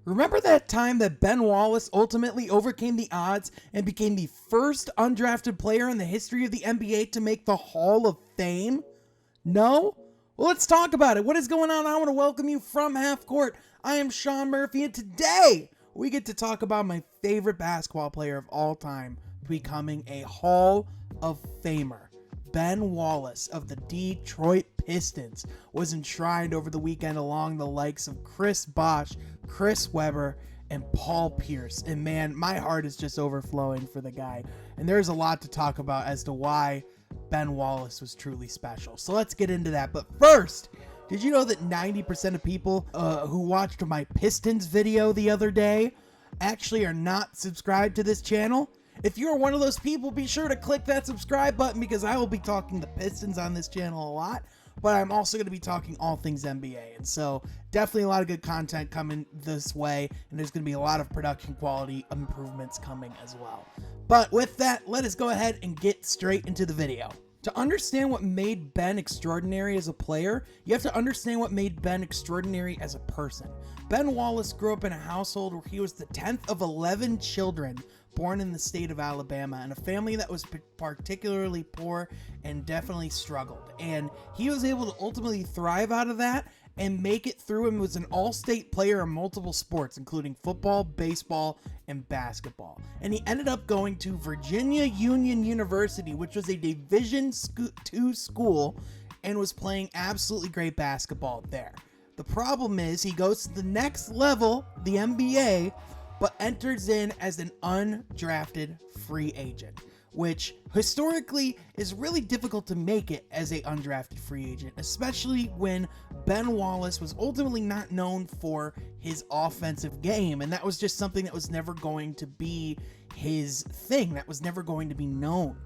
Remember that time that Ben Wallace ultimately overcame the odds and became the first undrafted player in the history of the NBA to make the Hall of Fame? No? Well, let's talk about it. What is going on? I want to welcome you from Half Court. I am Sean Murphy, and today we get to talk about my favorite basketball player of all time becoming a Hall of Famer. Ben Wallace of the Detroit Pistons was enshrined over the weekend along the likes of Chris Bosh, Chris Webber, and Paul Pierce. And man, my heart is just overflowing for the guy. And there's a lot to talk about as to why Ben Wallace was truly special. So let's get into that. But first, did you know that 90% of people who watched my Pistons video the other day actually are not subscribed to this channel? If you're one of those people, be sure to click that subscribe button because I will be talking the Pistons on this channel a lot, but I'm also going to be talking all things NBA. And so definitely a lot of good content coming this way, and there's going to be a lot of production quality improvements coming as well. But with that, let us go ahead and get straight into the video. To understand what made Ben extraordinary as a player, you have to understand what made Ben extraordinary as a person. Ben Wallace grew up in a household where he was the 10th of 11 children born in the state of Alabama, and a family that was particularly poor and definitely struggled. And he was able to ultimately thrive out of that and make it through, and was an all-state player in multiple sports, including football, baseball, and basketball. And he ended up going to Virginia Union University, which was a Division II school, and was playing absolutely great basketball there. The problem is he goes to the next level, the NBA, but enters in as an undrafted free agent, which historically is really difficult to make it as an undrafted free agent, especially when Ben Wallace was ultimately not known for his offensive game, and that was just something that was never going to be his thing. That was never going to be known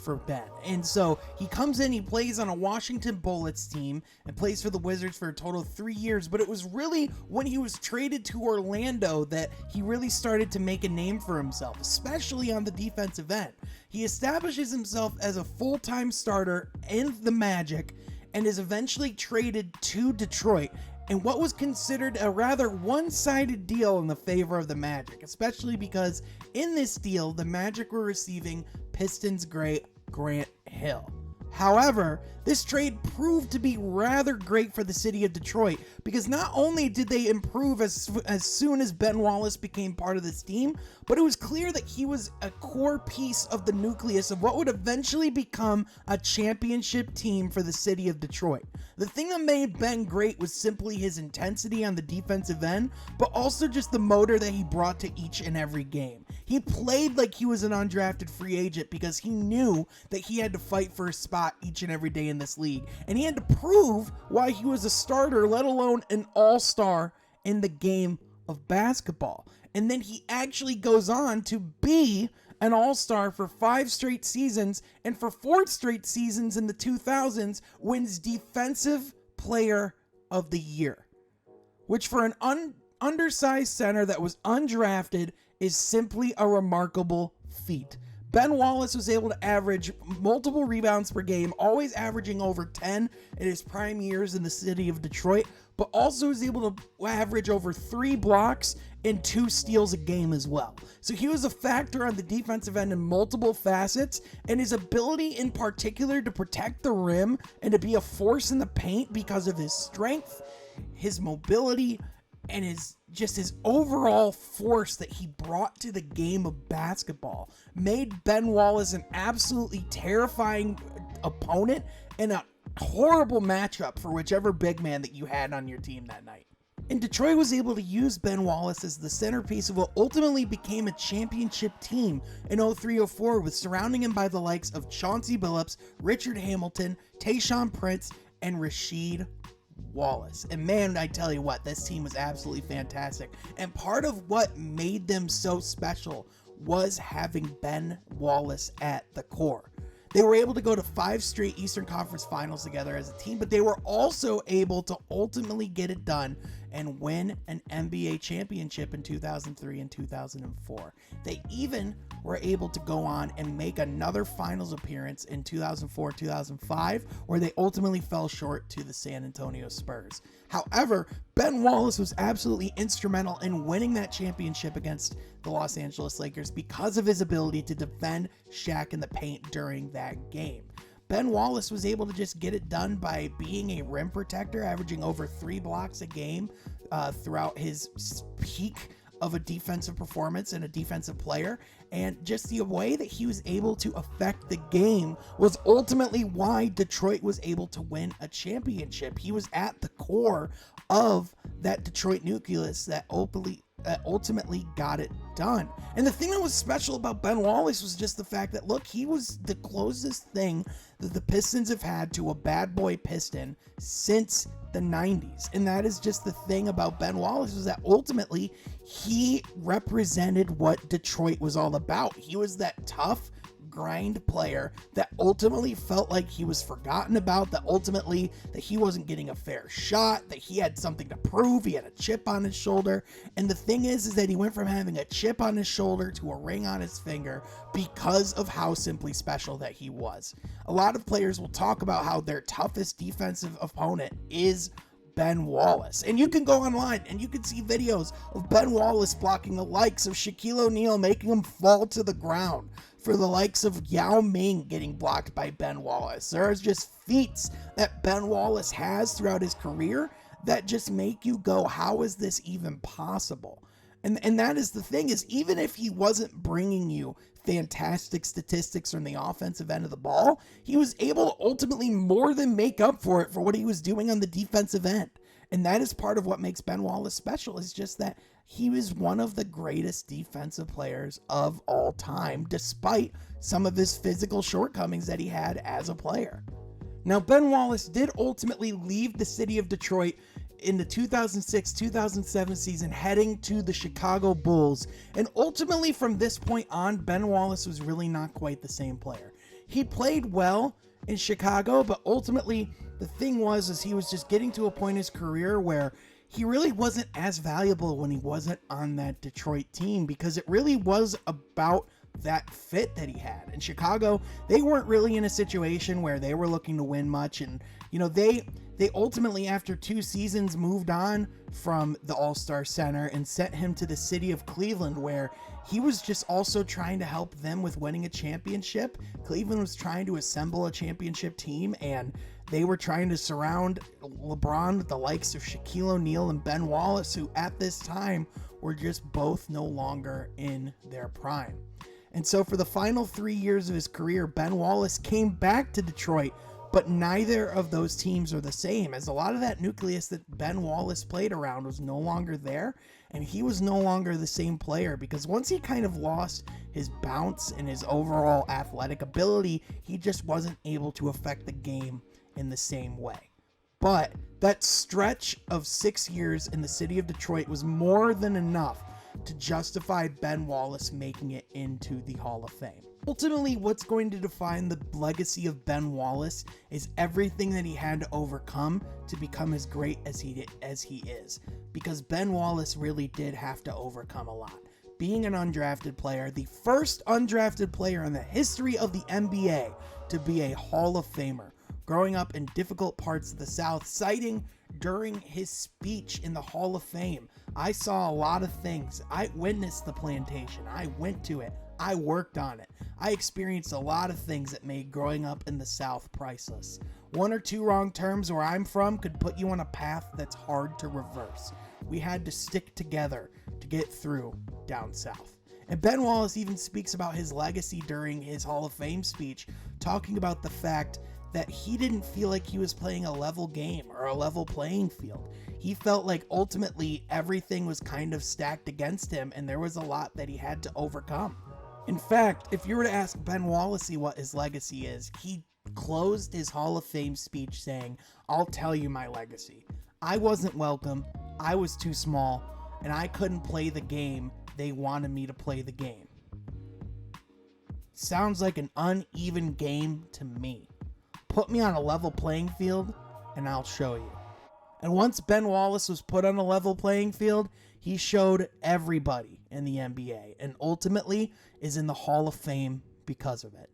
for Ben. And so he comes in, he plays on a Washington Bullets team and plays for the Wizards for a total of 3 years, but it was really when he was traded to Orlando that he really started to make a name for himself, especially on the defensive end. He establishes himself as a full-time starter in the Magic and is eventually traded to Detroit in what was considered a rather one-sided deal in the favor of the Magic, especially because in this deal, the Magic were receiving Pistons great Grant Hill. However, this trade proved to be rather great for the city of Detroit because not only did they improve as soon as Ben Wallace became part of this team, but it was clear that he was a core piece of the nucleus of what would eventually become a championship team for the city of Detroit. The thing that made Ben great was simply his intensity on the defensive end, but also just the motor that he brought to each and every game. He played like he was an undrafted free agent because he knew that he had to fight for a spot each and every day in this league, and he had to prove why he was a starter, let alone an all-star in the game of basketball. And then he actually goes on to be an all-star for 5 straight seasons, and for 4 straight seasons in the 2000s wins Defensive Player of the Year, which for an undersized center that was undrafted is simply a remarkable feat. Ben Wallace was able to average multiple rebounds per game, always averaging over 10 in his prime years in the city of Detroit, but also was able to average over 3 blocks and 2 steals a game as well. So he was a factor on the defensive end in multiple facets, and his ability in particular to protect the rim and to be a force in the paint because of his strength, his mobility, and his overall force that he brought to the game of basketball made Ben Wallace an absolutely terrifying opponent and a horrible matchup for whichever big man that you had on your team that night. And Detroit was able to use Ben Wallace as the centerpiece of what ultimately became a championship team in 03-04, with surrounding him by the likes of Chauncey Billups, Richard Hamilton, Tayshaun Prince, and Rasheed Wallace. And man, I tell you what, this team was absolutely fantastic. And part of what made them so special was having Ben Wallace at the core. They were able to go to 5 straight Eastern Conference Finals together as a team, but they were also able to ultimately get it done and win an NBA championship in 2003 and 2004. They even were able to go on and make another finals appearance in 2004-2005, where they ultimately fell short to the San Antonio Spurs. However, Ben Wallace was absolutely instrumental in winning that championship against the Los Angeles Lakers because of his ability to defend Shaq in the paint during that game. Ben Wallace was able to just get it done by being a rim protector, averaging over 3 blocks a game throughout his peak of a defensive performance and a defensive player. And just the way that he was able to affect the game was ultimately why Detroit was able to win a championship. He was at the core of that Detroit nucleus that ultimately got it done. And the thing that was special about Ben Wallace was just the fact that, look, he was the closest thing that the Pistons have had to a bad boy Piston since the 90s. And that is just the thing about Ben Wallace, was that ultimately he represented what Detroit was all about. He was that tough grind player that ultimately felt like he was forgotten about, that ultimately that he wasn't getting a fair shot, that he had something to prove, he had a chip on his shoulder. And the thing is that he went from having a chip on his shoulder to a ring on his finger because of how simply special that he was. A lot of players will talk about how their toughest defensive opponent is Ben Wallace. And you can go online and you can see videos of Ben Wallace blocking the likes of Shaquille O'Neal, making him fall to the ground, for the likes of Yao Ming getting blocked by Ben Wallace. There are just feats that Ben Wallace has throughout his career that just make you go, how is this even possible? And that is the thing, is even if he wasn't bringing you fantastic statistics from the offensive end of the ball, he was able to ultimately more than make up for it for what he was doing on the defensive end. And that is part of what makes Ben Wallace special, is just that he was one of the greatest defensive players of all time, despite some of his physical shortcomings that he had as a player. Now, Ben Wallace did ultimately leave the city of Detroit in the 2006-2007 season, heading to the Chicago Bulls. And ultimately from this point on, Ben Wallace was really not quite the same player. He played well in Chicago, but ultimately the thing was he was just getting to a point in his career where he really wasn't as valuable when he wasn't on that Detroit team, because it really was about that fit that he had. In Chicago, they weren't really in a situation where they were looking to win much. And, you know, they ultimately, after 2 seasons, moved on from the All-Star Center and sent him to the city of Cleveland, where he was just also trying to help them with winning a championship. Cleveland was trying to assemble a championship team, and they were trying to surround LeBron with the likes of Shaquille O'Neal and Ben Wallace, who at this time were just both no longer in their prime. And so for the final 3 years of his career, Ben Wallace came back to Detroit, but neither of those teams are the same, as a lot of that nucleus that Ben Wallace played around was no longer there, and he was no longer the same player, because once he kind of lost his bounce and his overall athletic ability, he just wasn't able to affect the game in the same way. But that stretch of 6 years in the city of Detroit was more than enough to justify Ben Wallace making it into the Hall of Fame. Ultimately, what's going to define the legacy of Ben Wallace is everything that he had to overcome to become as great as he is. Because Ben Wallace really did have to overcome a lot. Being an undrafted player, the first undrafted player in the history of the NBA to be a Hall of Famer, growing up in difficult parts of the South, citing during his speech in the Hall of Fame, I saw a lot of things. I witnessed the plantation. I went to it. I worked on it. I experienced a lot of things that made growing up in the South priceless. 1 or 2 wrong turns where I'm from could put you on a path that's hard to reverse. We had to stick together to get through down south. And Ben Wallace even speaks about his legacy during his Hall of Fame speech, talking about the fact that he didn't feel like he was playing a level game or a level playing field. He felt like ultimately everything was kind of stacked against him, and there was a lot that he had to overcome. In fact, if you were to ask Ben Wallace what his legacy is, he closed his Hall of Fame speech saying, "I'll tell you my legacy. I wasn't welcome, I was too small, and I couldn't play the game they wanted me to play the game." Sounds like an uneven game to me. Put me on a level playing field, and I'll show you. And once Ben Wallace was put on a level playing field, he showed everybody in the NBA and ultimately is in the Hall of Fame because of it.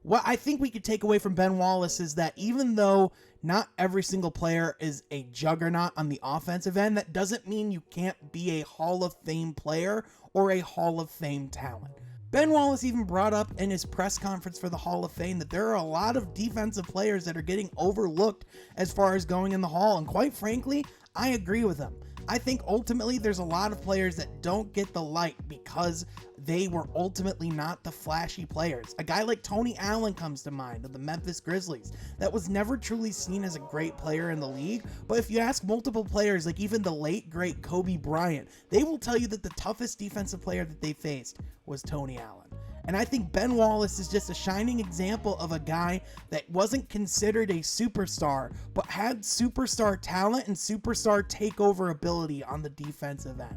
What I think we could take away from Ben Wallace is that even though not every single player is a juggernaut on the offensive end, that doesn't mean you can't be a Hall of Fame player or a Hall of Fame talent. Ben Wallace even brought up in his press conference for the Hall of Fame that there are a lot of defensive players that are getting overlooked as far as going in the Hall, and quite frankly, I agree with him. I think ultimately there's a lot of players that don't get the light because they were ultimately not the flashy players. A guy like Tony Allen comes to mind of the Memphis Grizzlies that was never truly seen as a great player in the league, but if you ask multiple players like even the late great Kobe Bryant, they will tell you that the toughest defensive player that they faced was Tony Allen. And I think Ben Wallace is just a shining example of a guy that wasn't considered a superstar, but had superstar talent and superstar takeover ability on the defensive end.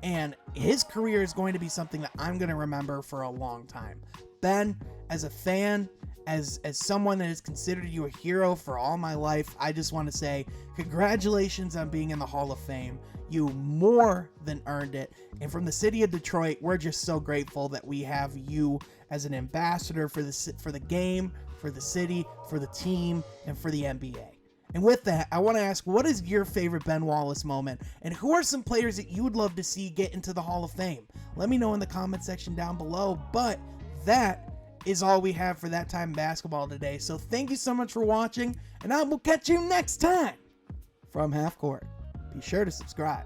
And his career is going to be something that I'm going to remember for a long time. Ben, as a fan, as someone that has considered you a hero for all my life, I just want to say congratulations on being in the Hall of Fame. You more than earned it. And from the city of Detroit, we're just so grateful that we have you as an ambassador for the game, for the city, for the team, and for the NBA. And with that, I want to ask, what is your favorite Ben Wallace moment? And who are some players that you would love to see get into the Hall of Fame? Let me know in the comment section down below. But that is all we have for That Time Basketball today. So thank you so much for watching, and I will catch you next time from Half Court. Be sure to subscribe.